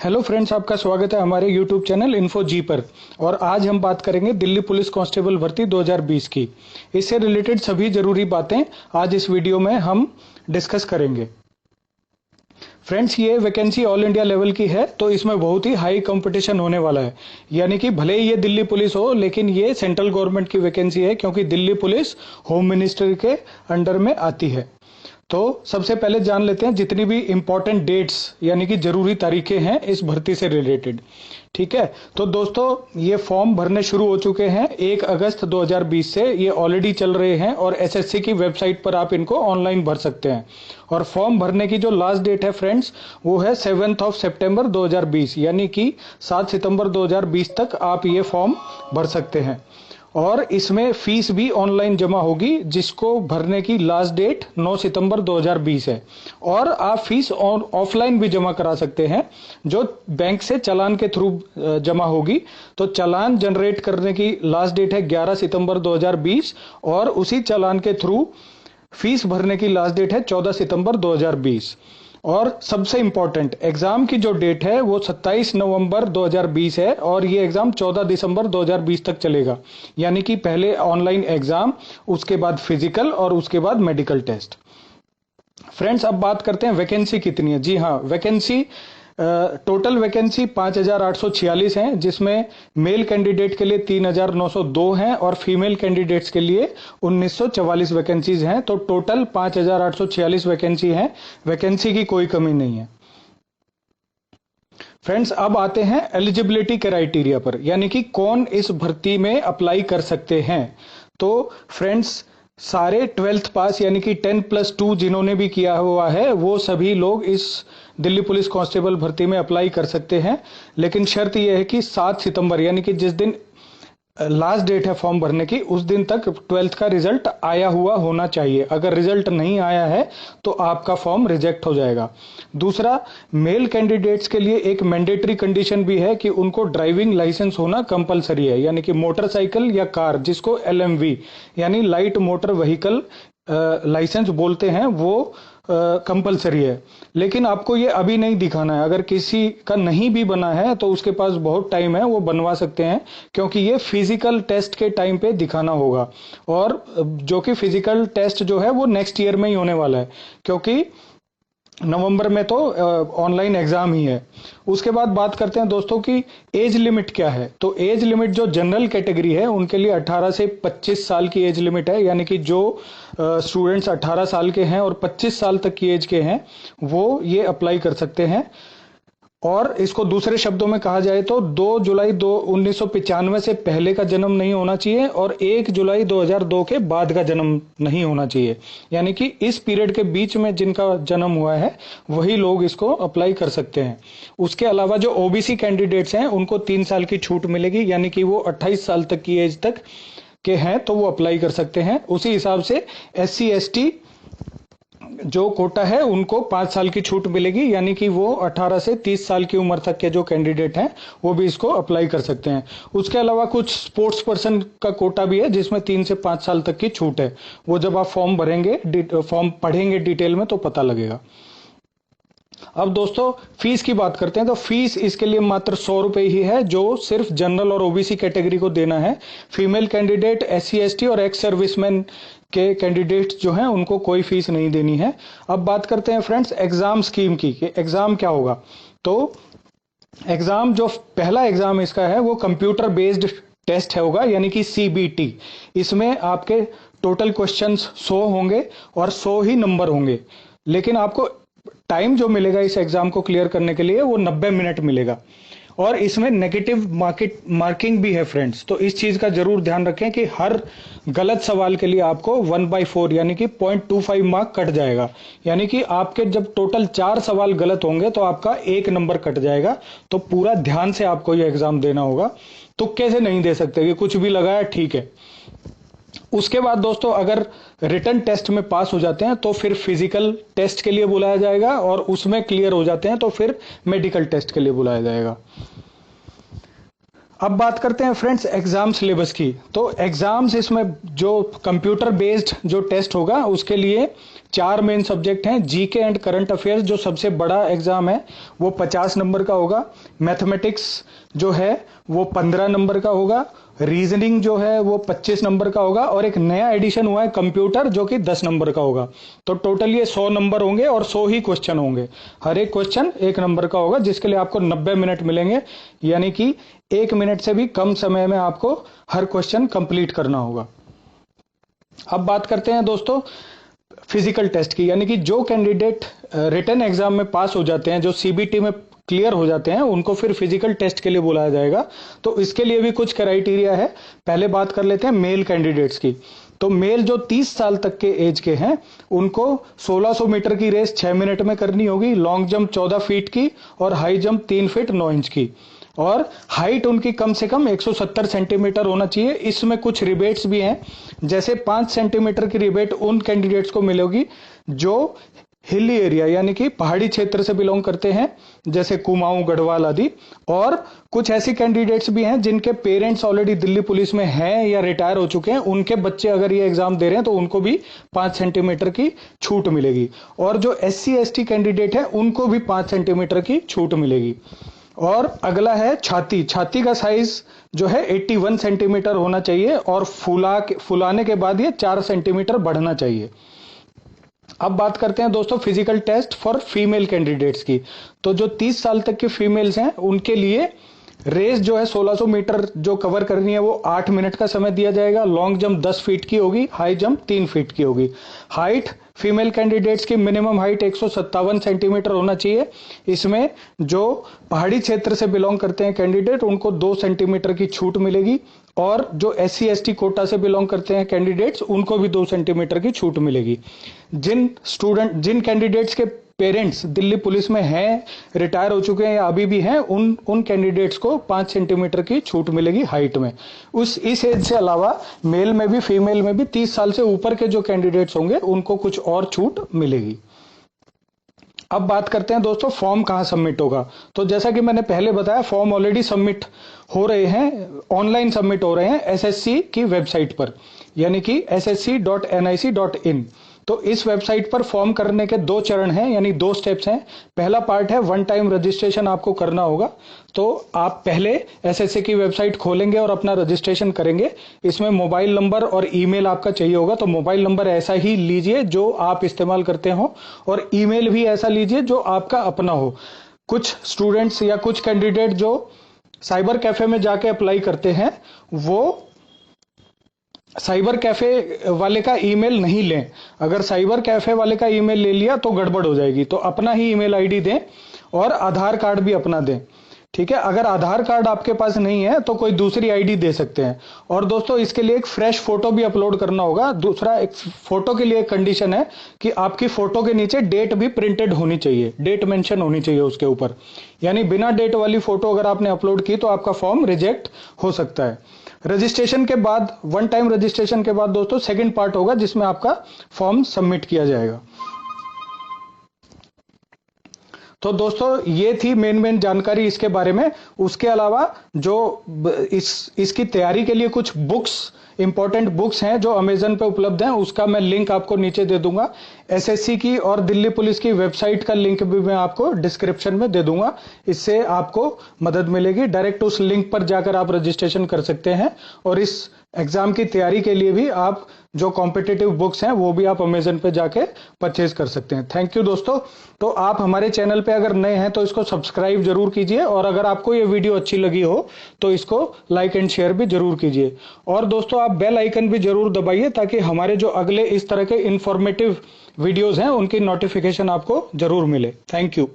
Hello friends, आपका स्वागत है हमारे यूट्यूब चैनल इन्फो जी पर। और आज हम बात करेंगे दिल्ली पुलिस कांस्टेबल भर्ती 2020 की। इससे रिलेटेड सभी जरूरी बातें आज इस वीडियो में हम डिस्कस करेंगे। फ्रेंड्स, ये वैकेंसी ऑल इंडिया लेवल की है, तो इसमें बहुत ही हाई कंपटीशन होने वाला है। यानी कि भले ही ये दिल्ली पुलिस हो, लेकिन ये सेंट्रल गवर्नमेंट की वैकेंसी है, क्योंकि दिल्ली पुलिस होम मिनिस्ट्री के अंडर में आती है। तो सबसे पहले जान लेते हैं जितनी भी इंपॉर्टेंट डेट्स यानी कि जरूरी तारीखें हैं इस भर्ती से रिलेटेड। ठीक है, तो दोस्तों ये फॉर्म भरने शुरू हो चुके हैं 1 अगस्त 2020 से। ये ऑलरेडी चल रहे हैं और एसएससी की वेबसाइट पर आप इनको ऑनलाइन भर सकते हैं। और फॉर्म भरने की जो लास्ट डेट है फ्रेंड्स, वो है 7 सितंबर 2020, यानी कि 7 सितंबर 2020 तक आप ये फॉर्म भर सकते हैं। और इसमें फीस भी ऑनलाइन जमा होगी, जिसको भरने की लास्ट डेट 9 सितंबर 2020 है। और आप फीस ऑफलाइन भी जमा करा सकते हैं, जो बैंक से चालान के थ्रू जमा होगी। तो चालान जनरेट करने की लास्ट डेट है 11 सितंबर 2020 और उसी चालान के थ्रू फीस भरने की लास्ट डेट है 14 सितंबर 2020। और सबसे इंपॉर्टेंट एग्जाम की जो डेट है वो 27 नवंबर 2020 है और ये एग्जाम 14 दिसंबर 2020 तक चलेगा। यानी कि पहले ऑनलाइन एग्जाम, उसके बाद फिजिकल और उसके बाद मेडिकल टेस्ट। फ्रेंड्स, अब बात करते हैं वैकेंसी कितनी है। जी हाँ, वैकेंसी टोटल वैकेंसी 5,846 हैं, जिसमें मेल कैंडिडेट के लिए 3,902 हैं और फीमेल कैंडिडेट्स के लिए 1,944 वैकेंसीज हैं। तो टोटल 5,846 वैकेंसी हैं। वैकेंसी की कोई कमी नहीं है। फ्रेंड्स, अब आते हैं एलिजिबिलिटी क्राइटेरिया पर, यानी कि कौन इस भर्ती में अप्लाई कर सकते हैं। तो फ्रेंड्स, सारे 12th पास यानी कि 10+2 जिन्होंने भी किया हुआ है, वो सभी लोग इस दिल्ली पुलिस कांस्टेबल भर्ती में अप्लाई कर सकते हैं। लेकिन शर्त यह है कि 7 सितंबर यानी कि जिस दिन लास्ट डेट है फॉर्म भरने की, उस दिन तक 12th का रिजल्ट आया हुआ होना चाहिए। अगर रिजल्ट नहीं आया है तो आपका फॉर्म रिजेक्ट हो जाएगा। दूसरा, मेल कैंडिडेट्स के लिए एक मैंडेटरी कंडीशन भी है कि उनको ड्राइविंग लाइसेंस होना कंपलसरी है, यानी कि मोटरसाइकिल या कार, जिसको एलएमवी यानी लाइट मोटर व्हीकल लाइसेंस बोलते हैं, वो कंपलसरी है। लेकिन आपको ये अभी नहीं दिखाना है। अगर किसी का नहीं भी बना है तो उसके पास बहुत टाइम है, वो बनवा सकते हैं, क्योंकि ये फिजिकल टेस्ट के टाइम पे दिखाना होगा। और जो कि फिजिकल टेस्ट जो है वो नेक्स्ट ईयर में ही होने वाला है, क्योंकि नवंबर में तो ऑनलाइन एग्जाम ही है। उसके बाद बात करते हैं दोस्तों की एज लिमिट क्या है। तो एज लिमिट जो जनरल कैटेगरी है उनके लिए 18 से 25 साल की एज लिमिट है, यानी कि जो स्टूडेंट्स 18 साल के हैं और 25 साल तक की एज के हैं, वो ये अप्लाई कर सकते हैं। और इसको दूसरे शब्दों में कहा जाए तो 2 जुलाई 1995 से पहले का जन्म नहीं होना चाहिए और 1 जुलाई 2002 के बाद का जन्म नहीं होना चाहिए। यानी कि इस पीरियड के बीच में जिनका जन्म हुआ है वही लोग इसको अप्लाई कर सकते हैं। उसके अलावा जो ओबीसी कैंडिडेट्स हैं उनको 3 साल की छूट मिलेगी, यानी कि वो 28 साल तक की एज तक के हैं तो वो अप्लाई कर सकते हैं। उसी हिसाब से SC ST जो कोटा है उनको 5 साल की छूट मिलेगी, यानी कि वो 18 से 30 साल की उम्र तक के जो कैंडिडेट हैं वो भी इसको अप्लाई कर सकते हैं। उसके अलावा कुछ स्पोर्ट्स पर्सन का कोटा भी है, जिसमें 3 से 5 साल तक की छूट है। वो जब आप फॉर्म भरेंगे, फॉर्म पढ़ेंगे डिटेल में, तो पता लगेगा। अब दोस्तों फीस की बात करते हैं। तो फीस इसके लिए मात्र 100 रुपए ही है, जो सिर्फ जनरल और ओबीसी कैटेगरी को देना है। फीमेल कैंडिडेट, SC ST और एक्स सर्विसमैन के कैंडिडेट्स जो हैं उनको कोई फीस नहीं देनी है। अब बात करते हैं फ्रेंड्स एग्जाम स्कीम की, कि एग्जाम क्या होगा। तो एग्जाम जो पहला एग्जाम इसका है वो कंप्यूटर बेस्ड टेस्ट होगा, यानी कि CBT। इसमें आपके टोटल क्वेश्चंस 100 होंगे और 100 ही नंबर होंगे। लेकिन आपको टाइम जो मिलेगा इस एग्जाम को क्लियर करने के लिए वो 90 मिनट मिलेगा। और इसमें नेगेटिव मार्किंग भी है फ्रेंड्स। तो इस चीज का जरूर ध्यान रखें कि हर गलत सवाल के लिए आपको 1/4 यानी कि 0.25 मार्क कट जाएगा। यानी कि आपके जब टोटल 4 सवाल गलत होंगे तो आपका 1 नंबर कट जाएगा। तो पूरा ध्यान से आपको यह एग्जाम देना होगा। तुक्के से नहीं दे सकते कि कुछ भी लगाया ठीक है। उसके बाद दोस्तों अगर रिटन टेस्ट में पास हो जाते हैं तो फिर फिजिकल टेस्ट के लिए बुलाया जाएगा, और उसमें क्लियर हो जाते हैं तो फिर मेडिकल टेस्ट के लिए बुलाया जाएगा। अब बात करते हैं फ्रेंड्स एग्जाम सिलेबस की। तो एग्जाम्स इसमें जो कंप्यूटर बेस्ड जो टेस्ट होगा उसके लिए 4 मेन सब्जेक्ट हैं। जीके एंड करंट अफेयर्स जो सबसे बड़ा एग्जाम है वो 50 नंबर का होगा। मैथमेटिक्स जो है वो 15 नंबर का होगा। रीजनिंग जो है वो 25 नंबर का होगा। और एक नया एडिशन हुआ है कंप्यूटर, जो कि 10 नंबर का होगा। तो टोटल ये 100 नंबर होंगे और 100 ही क्वेश्चन होंगे। हर एक क्वेश्चन 1 नंबर का होगा, जिसके लिए आपको 90 मिनट मिलेंगे, यानी कि 1 मिनट से भी कम समय में आपको हर क्वेश्चन कंप्लीट करना होगा। अब बात करते हैं दोस्तों फिजिकल टेस्ट की, यानी कि जो कैंडिडेट रिटन एग्जाम में पास हो जाते हैं, जो सीबीटी में क्लियर हो जाते हैं, उनको फिर फिजिकल टेस्ट के लिए बुलाया जाएगा। तो इसके लिए भी कुछ क्राइटेरिया है। पहले बात कर लेते हैं मेल कैंडिडेट्स की। तो मेल जो 30 साल तक के एज के हैं, उनको 1600 मीटर की रेस 6 मिनट में करनी होगी, लॉन्ग जंप 14 फीट की और हाई जंप 3 फीट 9 इंच की। और हाइट उनकी कम से कम 170 सेंटीमीटर होना चाहिए। इसमें कुछ रिबेट्स भी हैं, जैसे 5 सेंटीमीटर की रिबेट उन कैंडिडेट्स को मिलेगी जो हिली एरिया यानी कि पहाड़ी क्षेत्र से बिलोंग करते हैं, जैसे कुमाऊं, गढ़वाल आदि। और कुछ ऐसी कैंडिडेट्स भी हैं जिनके पेरेंट्स ऑलरेडी दिल्ली पुलिस में हैं या रिटायर हो चुके हैं, उनके बच्चे अगर ये एग्जाम दे रहे हैं तो उनको भी 5 सेंटीमीटर की छूट मिलेगी। और जो SC ST कैंडिडेट है उनको भी 5 सेंटीमीटर की छूट मिलेगी। और अगला है छाती। छाती का साइज जो है 81 सेंटीमीटर होना चाहिए और फुलाने के बाद ये 4 सेंटीमीटर बढ़ना चाहिए। अब बात करते हैं दोस्तों physical test for female candidates की। तो जो 30 साल तक के फीमेल्स हैं उनके लिए रेस जो है 1600 मीटर जो कवर करनी है वो 8 मिनट का समय दिया जाएगा। लॉन्ग जंप 10 फीट की होगी, हाई जंप 3 फीट की होगी। हाइट फीमेल कैंडिडेट्स की मिनिमम हाइट 157 सेंटीमीटर होना चाहिए। इसमें जो पहाड़ी क्षेत्र से बिलोंग करते हैं कैंडिडेट, उनको 2 सेंटीमीटर की छूट मिलेगी। और जो SC ST कोटा से बिलोंग करते हैं कैंडिडेट्स, उनको भी 2 सेंटीमीटर की छूट मिलेगी। जिन कैंडिडेट्स के पेरेंट्स दिल्ली पुलिस में हैं, रिटायर हो चुके हैं या अभी भी हैं, उन कैंडिडेट्स को 5 सेंटीमीटर की छूट मिलेगी हाइट में। इस एज से अलावा मेल में भी फीमेल में भी 30 साल से ऊपर के जो कैंडिडेट्स होंगे उनको कुछ और छूट मिलेगी। अब बात करते हैं दोस्तों फॉर्म कहां सबमिट होगा। तो जैसा कि मैंने पहले बताया, फॉर्म ऑलरेडी सबमिट हो रहे हैं, ऑनलाइन सबमिट हो रहे हैं SSC की वेबसाइट पर, यानी कि ssc.nic.in। तो इस वेबसाइट पर फॉर्म करने के 2 चरण हैं, यानी 2 स्टेप्स हैं। पहला पार्ट है 1 टाइम रजिस्ट्रेशन आपको करना होगा। तो आप पहले SSC की वेबसाइट खोलेंगे और अपना रजिस्ट्रेशन करेंगे। इसमें मोबाइल नंबर और ईमेल आपका चाहिए होगा। तो मोबाइल नंबर ऐसा ही लीजिए जो आप इस्तेमाल करते हो, और ईमेल भी ऐसा लीजिए जो आपका अपना हो। कुछ स्टूडेंट्स या कुछ कैंडिडेट जो साइबर कैफे में जाके अप्लाई करते हैं, वो साइबर कैफे वाले का ईमेल नहीं लें। अगर साइबर कैफे वाले का ईमेल ले लिया तो गड़बड़ हो जाएगी। तो अपना ही ईमेल आईडी दें और आधार कार्ड भी अपना दें, ठीक है। अगर आधार कार्ड आपके पास नहीं है तो कोई दूसरी आईडी दे सकते हैं। और दोस्तों इसके लिए एक फ्रेश फोटो भी अपलोड करना होगा। दूसरा, एक फोटो के लिए एक कंडीशन है कि आपकी फोटो के नीचे डेट भी प्रिंटेड होनी चाहिए, डेट मेंशन होनी चाहिए उसके ऊपर। यानी बिना डेट वाली फोटो अगर आपने अपलोड की तो आपका फॉर्म रिजेक्ट हो सकता है। रजिस्ट्रेशन के बाद, 1 टाइम रजिस्ट्रेशन के बाद दोस्तों सेकंड पार्ट होगा जिसमें आपका फॉर्म सबमिट किया जाएगा। तो दोस्तों ये थी मेन जानकारी इसके बारे में। उसके अलावा जो इसकी तैयारी के लिए कुछ बुक्स, इंपॉर्टेंट बुक्स हैं जो अमेजन पे उपलब्ध हैं, उसका मैं लिंक आपको नीचे दे दूंगा। SSC की और दिल्ली पुलिस की वेबसाइट का लिंक भी मैं आपको डिस्क्रिप्शन में दे दूंगा। इससे आपको मदद मिलेगी। डायरेक्ट उस लिंक पर जाकर आप रजिस्ट्रेशन कर सकते हैं। और इस एग्जाम की तैयारी के लिए भी आप जो कॉम्पिटिटिव बुक्स हैं वो भी आप अमेजन पे जाके परचेज कर सकते हैं। थैंक यू दोस्तों। तो आप हमारे चैनल पे अगर नए हैं तो इसको सब्सक्राइब जरूर कीजिए, और अगर आपको ये वीडियो अच्छी लगी हो तो इसको लाइक एंड शेयर भी जरूर कीजिए। और दोस्तों आप बेल आइकन भी जरूर दबाइए ताकि हमारे जो अगले इस तरह के इंफॉर्मेटिव वीडियोस हैं उनकी नोटिफिकेशन आपको जरूर मिले। Thank you.